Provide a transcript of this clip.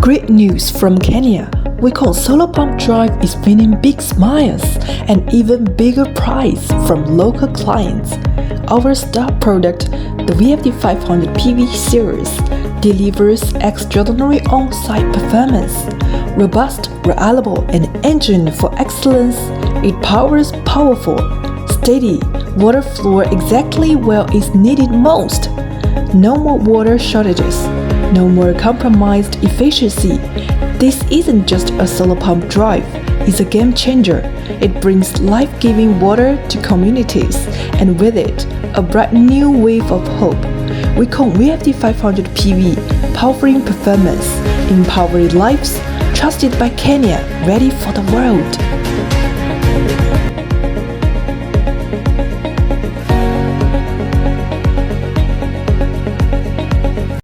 Great news from Kenya. Veikong Solar Pump Drive is winning big smiles and even bigger prize from local clients. Our star product, the VFD 500 PV series, delivers extraordinary on-site performance. Robust, reliable, and engineered for excellence, it powers powerful, steady water flow exactly where it's needed most. No more water shortages, no more compromised efficiency. This isn't just a solar pump drive, it's a game changer. It brings life-giving water to communities, and with it, a bright new wave of hope. Veikong VFD 500 PV, powering performance, empowering lives, trusted by Kenya, ready for the world.